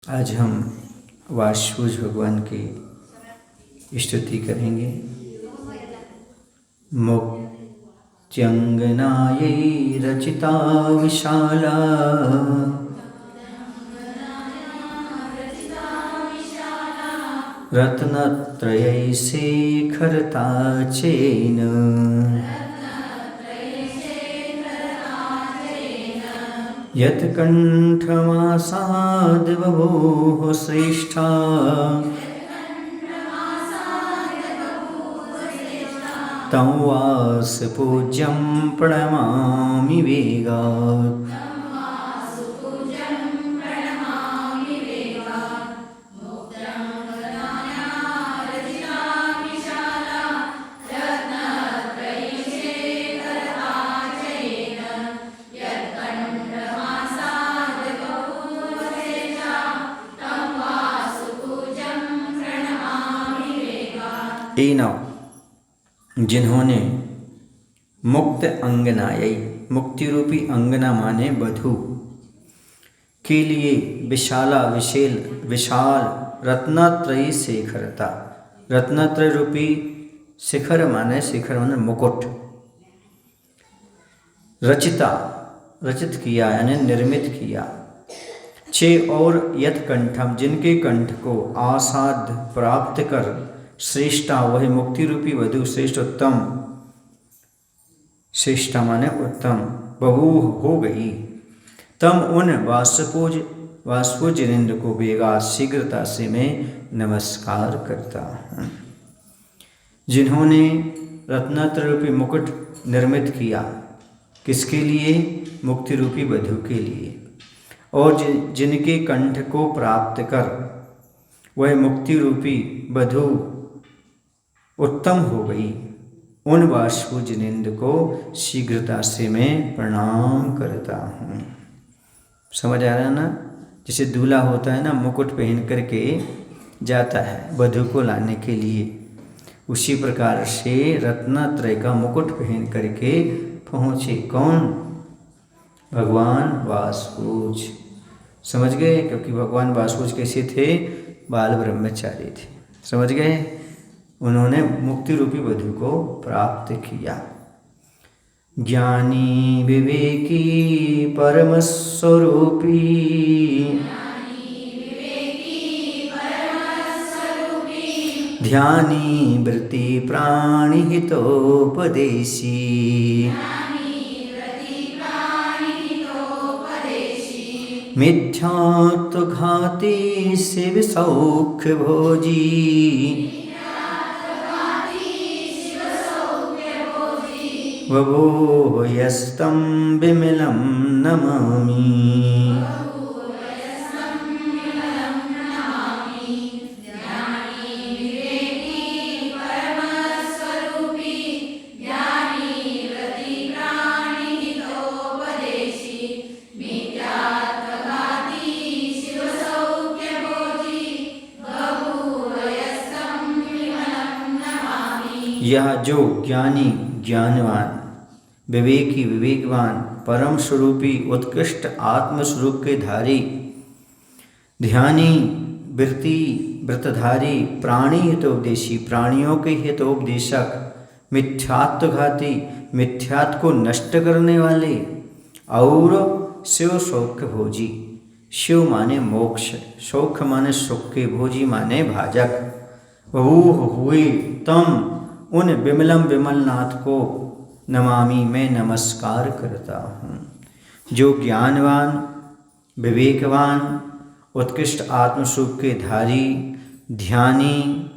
आज हम वासुदेव भगवान की स्तुति करेंगे। मुक्त्यंगनायै रचिता विशाला रत्नत्रयै शेखरता चेन यत्कण्ठमासाद् बभूः श्रेष्ठा तं वासपूज्यं प्रणमामि वेगात्। जिन्होंने मुक्त अंगनायै, मुक्ति रूपी अंगना माने बधू के लिए विशाल रत्नत्रयी शेखरता, रत्नत्रय रूपी शिखर माने मुकुट, रचित किया यानी निर्मित किया। चे और यत कंठम, जिनके कंठ को आसाद प्राप्त कर श्रेष्ठा, वही मुक्ति रूपी वधु श्रेष्ठ उत्तम, श्रेष्ठा माने उत्तम, बहू हो गई। तम उन वासुदेव जिनेन्द्र को बेगा शीघ्रता से मैं नमस्कार करता हूँ। जिन्होंने रत्नत्र रूपी मुकुट निर्मित किया, किसके लिए? मुक्ति रूपी वधु के लिए। और जिनके कंठ को प्राप्त कर वह मुक्ति रूपी वधु उत्तम हो गई, उन वासुदेव जिनेन्द्र को शीघ्रता से मैं प्रणाम करता हूँ। समझ आ रहा ना? जैसे दूल्हा होता है ना, मुकुट पहन करके जाता है वधु को लाने के लिए, उसी प्रकार से रत्नत्रय का मुकुट पहन करके पहुँचे कौन? भगवान वासुदेव। समझ गए? क्योंकि भगवान वासुदेव कैसे थे? बाल ब्रह्मचारी थे। समझ गए? उन्होंने मुक्ति रूपी वधु को प्राप्त किया। ज्ञानी विवेकी परम स्वरूपी ध्यानी वृत्ति प्राणि हितोपदेशी मिथ्यात्वघाती शिव सौख्य भोजी बभूव यस्तं विमलं नमामि। यह जो ज्ञानी ज्ञानवान, विवेकी विवेकवान, परम स्वरूपी उत्कृष्ट आत्मस्वरूप के धारी, ध्यानी वृत्ति व्रतधारी, प्राणी हितोपदेशी प्राणियों के हितोपदेशक, मिथ्यात्वघाती मिथ्यात्व को नष्ट करने वाले, और शिव सौख्य भोजी, शिव माने मोक्ष, सौख्य माने सुख के, भोजी माने भाजक, बहु हुए तम उन विमलम विमलनाथ को नमामि मैं नमस्कार करता हूँ। जो ज्ञानवान विवेकवान उत्कृष्ट आत्मस्वरूप के धारी, ध्यानी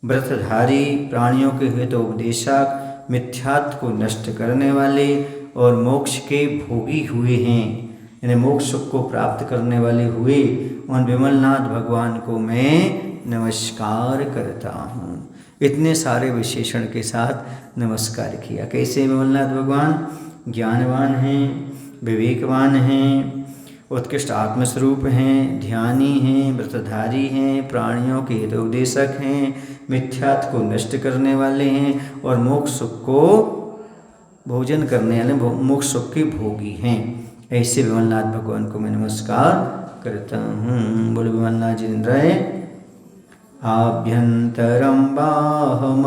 व्रतधारी, प्राणियों के हितोपदेशक, मिथ्यात्व को नष्ट करने वाले और मोक्ष के भोगी हुए हैं, यानी मोक्ष सुख को प्राप्त करने वाले हुए, उन विमलनाथ भगवान को मैं नमस्कार करता हूँ। इतने सारे विशेषण के साथ नमस्कार किया। कैसे विमलनाथ भगवान? ज्ञानवान हैं, विवेकवान हैं, उत्कृष्ट आत्मस्वरूप हैं, ध्यानी हैं, व्रतधारी हैं, प्राणियों के हितोपदेशक हैं, मिथ्यात्व को नष्ट करने वाले हैं और मोक्ष सुख को भोजन करने वाले, मोक्ष सुख के भोगी हैं। ऐसे विमलनाथ भगवान को मैं नमस्कार करता हूँ। बोले विमलनाथ जी इंद्राय आभ्यंतरं बाहमनेकधायः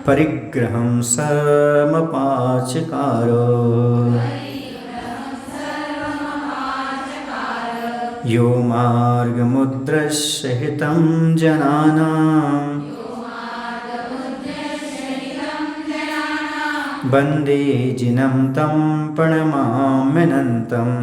परिग्रहं सर्वपाचकारो यो मार्गमुद्रश्य हितं जनानां वन्दे जिनं तं प्रणमाम्यनन्तम्।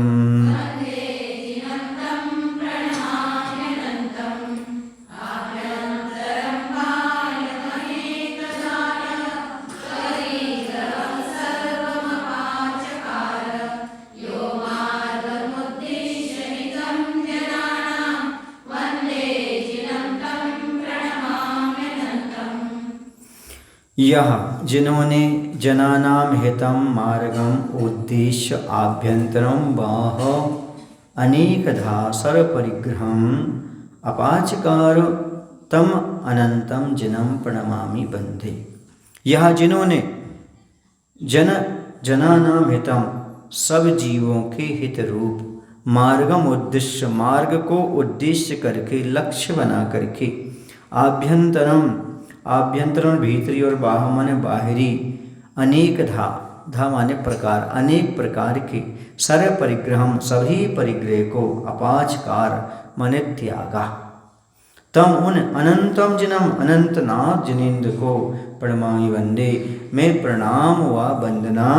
यह जिन्होंने जनानाम हितम मार्गम उद्देश्य आभ्यंतरम बाह अनेकधा सर्वपरिग्रहम अपाचकार तम अनंतम जिनम प्रणमामि बंधे। यह जिन्होंने जनानाम हितम सब जीवों के हित रूप मार्गम उद्देश्य मार्ग को उद्देश्य करके लक्ष्य बना करके आभ्यंतरण भीतरी और बाह माने बाहरी अनेक धा माने प्रकार अनेक प्रकार के सर्व परिग्रहम सभी परिग्रह को अपाचकार माने त्यागा तम उन अनंतम जिनम अनंतनाथ जिनेन्द्र को प्रणमामि वंदे मैं प्रणाम व वंदना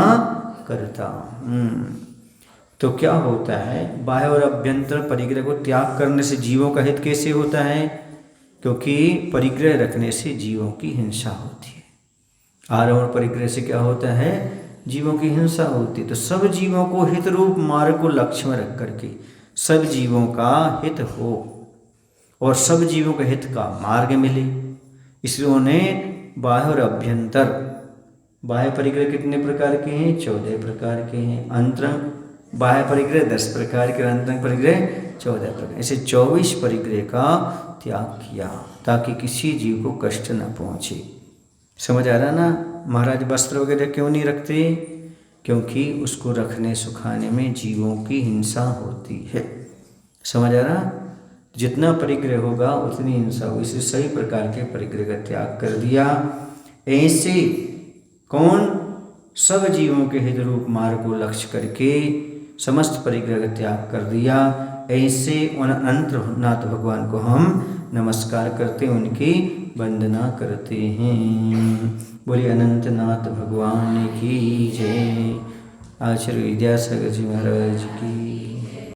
करता हूँ। तो क्या होता है बाह्य और अभ्यंतर परिग्रह को त्याग करने से जीवों का हित कैसे होता है? क्योंकि परिग्रह रखने से जीवों की हिंसा होती है। आरोहण परिग्रह से क्या होता है? जीवों की हिंसा होती है। तो सब जीवों को हित रूप मार्ग को लक्ष्य में रख करके सब जीवों का हित हो और सब जीवों के हित का मार्ग मिले, इसलिए उन्हें बाह्य और अभ्यंतर बाह्य परिग्रह कितने प्रकार के हैं? 14 प्रकार के हैं। अंतरंग बाह्य परिग्रह 10 प्रकार के, अंतरंग परिग्रह 14 प्रकार, ऐसे 24 परिग्रह का त्याग किया ताकि किसी जीव को कष्ट न पहुँचे। समझ आ रहा ना? महाराज वस्त्र वगैरह क्यों नहीं रखते? क्योंकि उसको रखने सुखाने में जीवों की हिंसा होती है। समझ आ रहा? जितना परिग्रह होगा उतनी हिंसा होगी, इसलिए सभी प्रकार के परिग्रह का त्याग कर दिया। ऐसे कौन? सब जीवों के हित रूप मार्ग को लक्ष्य करके समस्त परिग्रह का त्याग कर दिया। ऐसे उन अनंतनाथ भगवान को हम नमस्कार करते, उनकी वंदना करते हैं। बोलिए अनंतनाथ भगवान की जय। आचार्य विद्यासागर जी महाराज की